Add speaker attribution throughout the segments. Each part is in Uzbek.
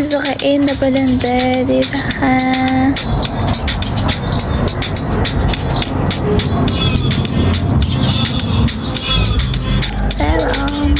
Speaker 1: chizig'i endi bilindi dedi. Ha. Selam.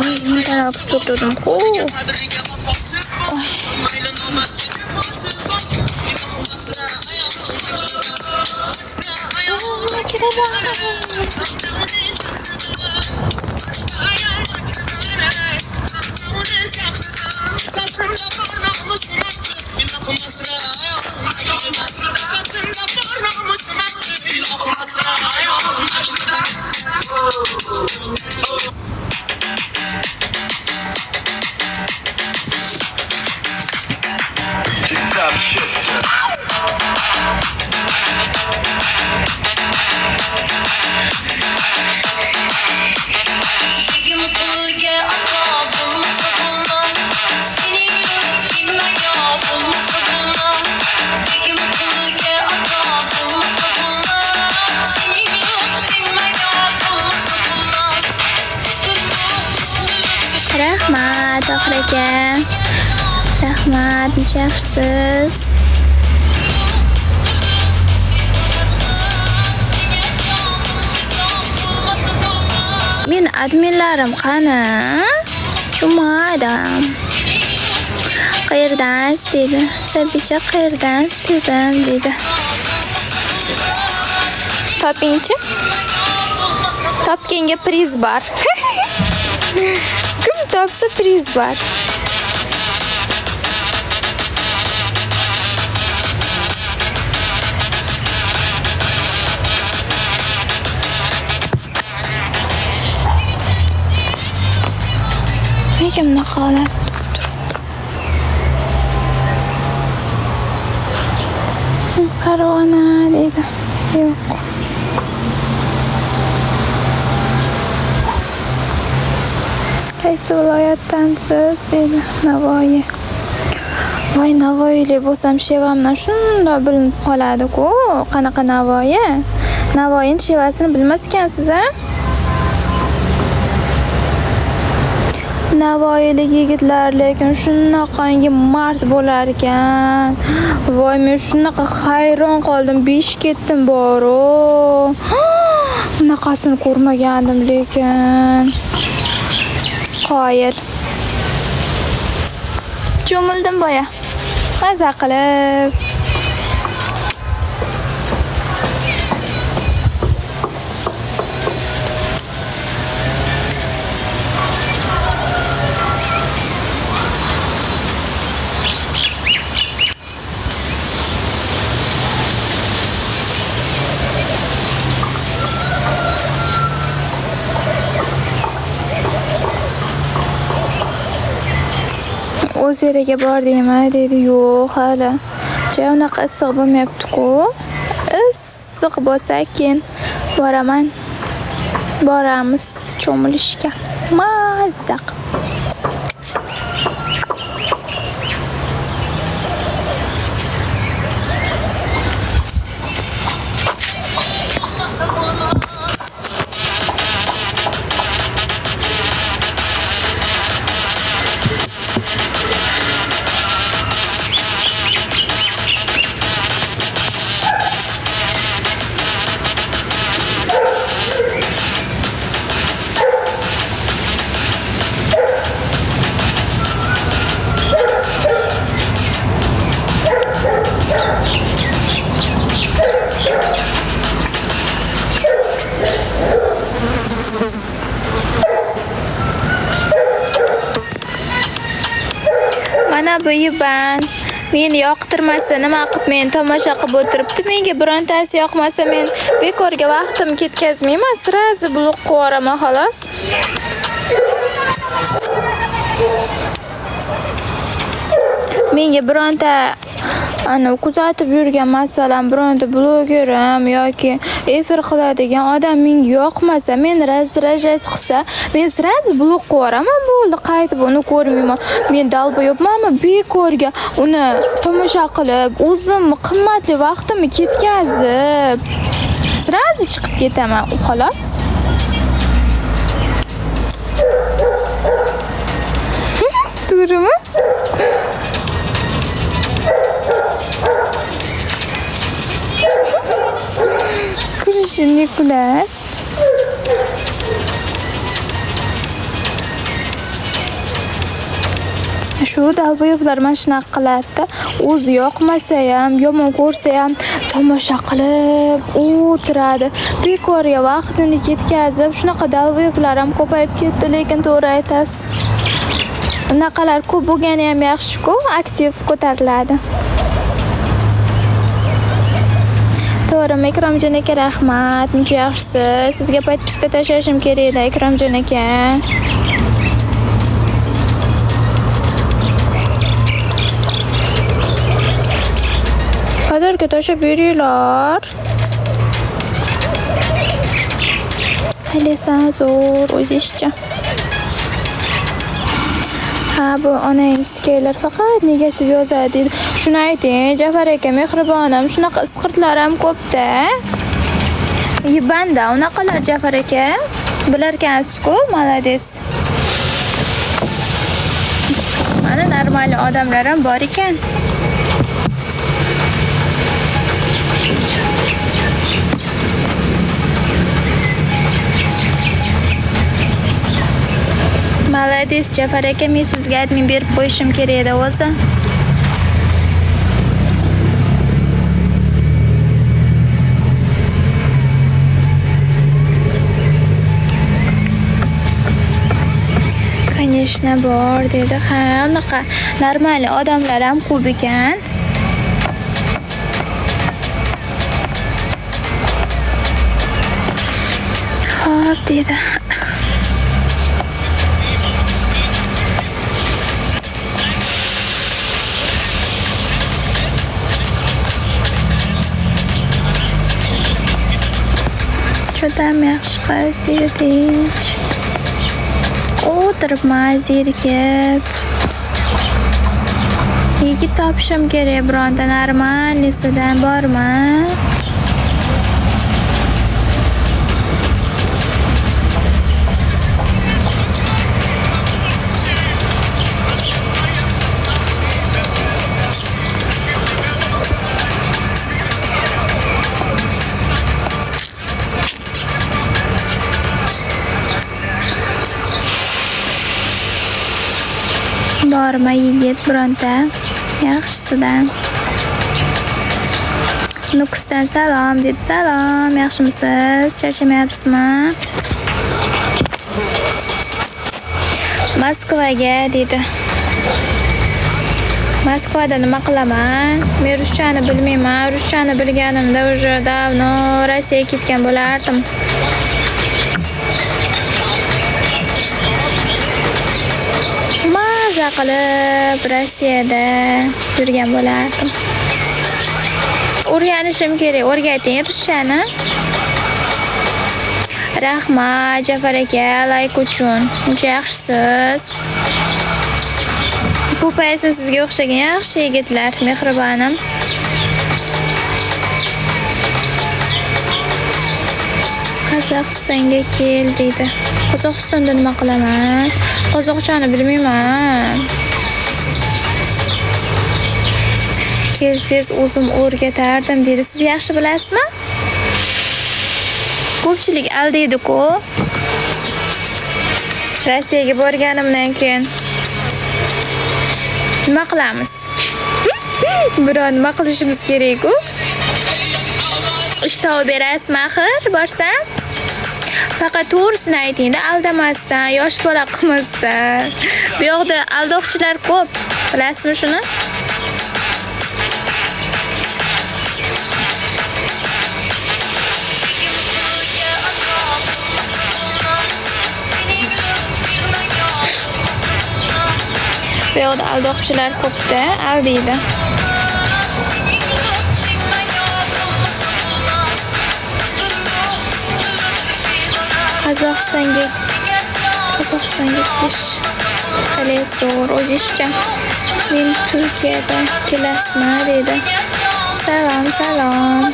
Speaker 1: Ay, ne kadar tuturdum. Rahmat, Tohir aka. Rahmat, buncha yaxshisiz. Men adminlarim qani? Tushunmadim. Qayerdan dedi? Sabicha qayerdan dedim dedi. Topingchi. Topganga priz bor. Kim topsa priz bor. Nega bunaqa holat turibdi? Farg'ona dedi. Yo'q. Qaysi viloyatdansiz dedi. Navoiy. Voy, Navoiylik bo'lsam shevamdan shunda bilinib qoladi-ku. Qanaqa Navoiy? Navoiyning shevasini bilmas ekansiz, a? Navoiylik yigitlar lekin shunaqangi mard bo'lar ekan. Voy, men shunaqa hayron qoldim, besh ketdim bor-u. Bunaqasini ko'rmagandim lekin. Qoyil. Cho'mildim boya. Maza qilib. O'z yeriga bordingmi dedi. Yo'q, hali. Unaqa issiq bo'lmayapti-ku. Issiq bo'lsa keyin boraman. Boramiz cho'milishga. Mazza. Mana bu yiban Meni yoqtirmasa nima qilib men tomosha qilib o'tiribdi. Menga birontasi yoqmasa men bekorga vaqtimni ketkazmayman. Sirazi bloq qo'yaraman xolos. Menga bironta ana kuzatib yurgan masalan bironta blogerim yoki efir qiladigan odam menga yoqmasa, men razdражать qilsa, men sirazi bloq qo'yaraman. Bo'ldi, qaytib uni ko'rmayman. Men dalba yo'qmanmi bekorga uni tomosha qilib, o'zim qimmatli vaqtimni ketkazib, sirazi chiqib ketaman, xolos. To'g'rimi? Nikolas. Shu dalboyoblar mana shunaqa qiladi. O'zi yoqmasa ham, yomon ko'rsa ham tomosha qilib o'tiradi. Bekorga vaqtini ketkazib, shunaqa dalboyoblar ham ko'payib ketdi, lekin to'g'ri aytasiz. Unaqalar ko'p bo'lgani ham yaxshi-ku, aktiv ko'tariladi. To'g'ri, Ikromjon aka, rahmat. Muncha yaxshisiz. Sizga podpiska tashlashim kerak edi, Ikromjon aka. Qadarga tashlab beringlar. Halisan zo'r o'zishcha. Ha, bu onangizga faqat negasiz yozadi deydi. Shuni ayting, Jafar aka, mehribonim, shunaqa isqirtlar ham ko'p-da. Banda, unaqalar Jafar aka. Bilarkansiz-ku, malades. Mana normal odamlar ham bor ekan. Malades Jafar aka, men sizga admin berib qo'yishim kerak edi o'zi. Конечно bor dedi. Ha, unaqa normal odamlar ham ko'p ekan. Xo'p dedi. Judam yaxshi qiz deydik. O'tiribman zerikib. Yigit topishim kerak, bironta normallisidan bormi? Borma yigit bironta yaxshisidan. Nukusdan salom dedi. Salom, yaxshimisiz? Charchamayapsizmi? Moskvaga dedi. Moskvada nima qilaman? Men ruschani bilmayman. Ruschani bilganimda уже давно Rossiyaga ketgan bo'lardim. Qilib Rossiyada yurgan bo'lardim. O'rganishim kerak, o'rgating ruschani. Rahmat Jafar aka, like uchun. Muncha yaxshisiz. Ko'paysin sizga o'xshagan yaxshi yigitlar, mehribonim. Qozog'istonga kel dedi. Qozog'istonda nima qilaman? Qozoqchani bilmayman. Kelsiz o'zim o'rgatardim dedi. Siz yaxshi bilasizmi? Ko'pchilik aldaydi-ku. Rossiyaga borganimdan keyin nima qilamiz? Biroq nima qilishimiz kerak-ku? Ish topib berasizmi axir borsam? Faqat to'g'risini ayting-da, aldamasdan, yosh bola qilmasdan. Bu yoqda aldoqchilar ko'p. Bilasizmi shuni? Bu yoqda aldoqchilar ko'pda, aldaydi. Qozog'istonga kelish qalay zo'r o'zishcha. Men Turkiyada kelasizmi dedi. Salom.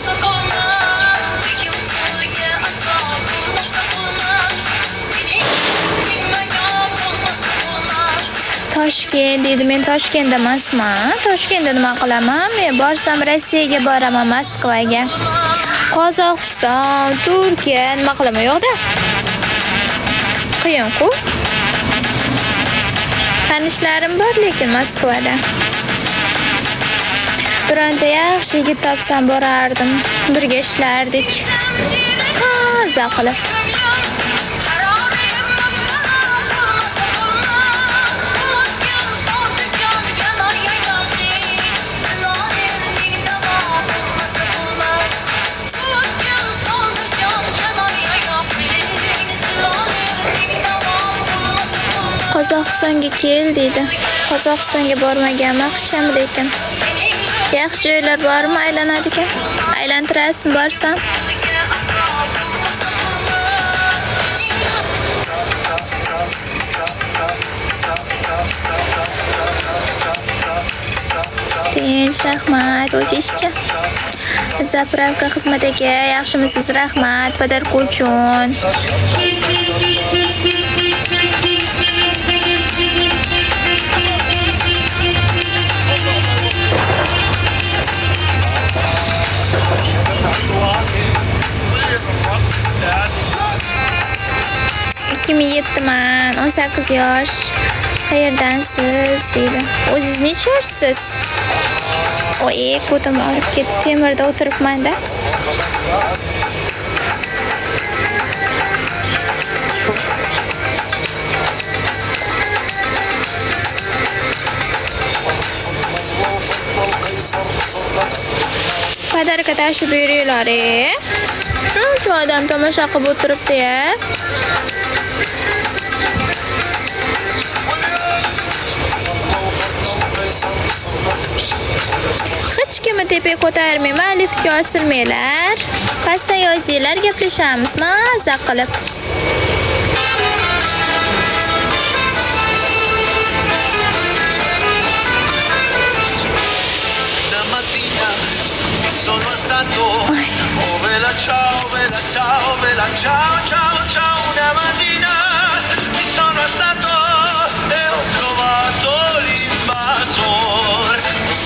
Speaker 1: Toshkent dedi. Men Toshkentda emasman. Toshkentda nima qilaman? Men borsam Rossiyaga boraman, Moskvaga. Qozog'iston, Turkiya nima qilaman yo'qda? Qiyin-ku. Tanishlarim bor lekin Moskvada. Bironta yaxshi yigit topsam borardim. Birga ishlardik. Zavqli. Qozog'istonga kel dedi. Qozog'istonga bormaganman, qicham lekin. Yaxshi joylar bormi aylanadigan? Aylantirasizmi borsam? Tinch, rahmat, o'zingizcha. Zapravka xizmatiga yaxshimisiz? Rahmat, padarku uchun. Yetman, 18 yosh. Qayerdansiz dedi. O'zingiz necha yoshsiz? Ko'tam olib ketdi. Temirda o'tiribman-da. Padarka tashib yuringlar. Shuncha odam tomosha qilib o'tiribdi-ya. Hech kimni tepaga ko'tarmayman, liftga osilmanglar. Pastdan yozinglar, gaplashamiz, mazza qilib.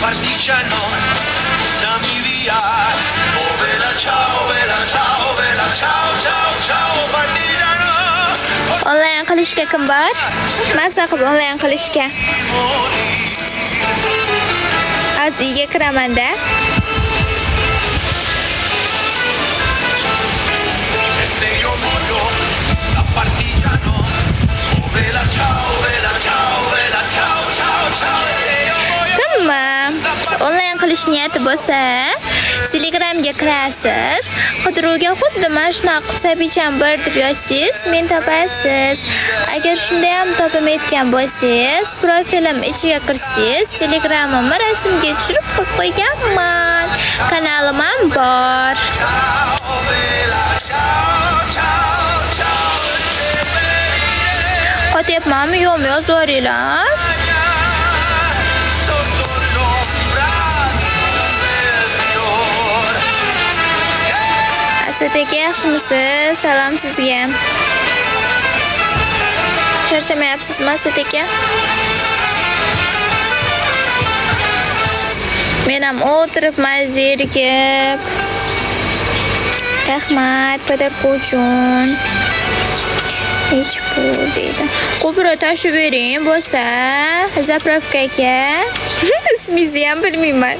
Speaker 2: Partigiano da mi via. Oh bella ciao partigiano.
Speaker 1: Onlayn qilishga kim bor? Mazza qilib onlayn qilishga. Az uyga kiraman-da.
Speaker 2: Partigiano. Oh bella ciao
Speaker 1: Tamam. Onlayn qilish niyati bo'lsa, Telegramga kirasiz. Qidiruvga xuddi mana shunaqa qilib Sabicham bir deb yozsangiz, men topasiz. Agar shunday ham topamayotgan bo'lsangiz, profilim ichiga kirsangiz, Telegramimni rasmga tushirib qo'yganman. Kanalim ham bor. Qotyapmanmi yo'qmi yozib yuboringlar. Asataka yaxshimisiz? Salom sizga. Charchamayapsizmi Asataka? Men ham o'tiribman zerikib. Rahmat, padarku uchun. Hech bu deydi. Ko'proq tashib bering bo'lsa, zapravkaga. Ismingizni ham bilmayman.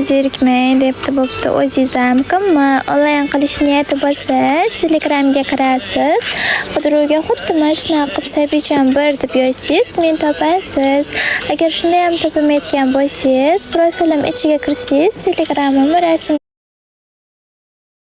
Speaker 1: Zerikmang debdi bo'pti o'zingizam kimmi onlayn qilish niyati bo'lsa telegramga kirasiz, qidiruvga xuddi mana shunaqa qilib Sabijon 1 deb yozsangiz men topasiz. Agar shunday ham topamayotgan bo'lsangiz profilim ichiga kirsangiz telegramim rasm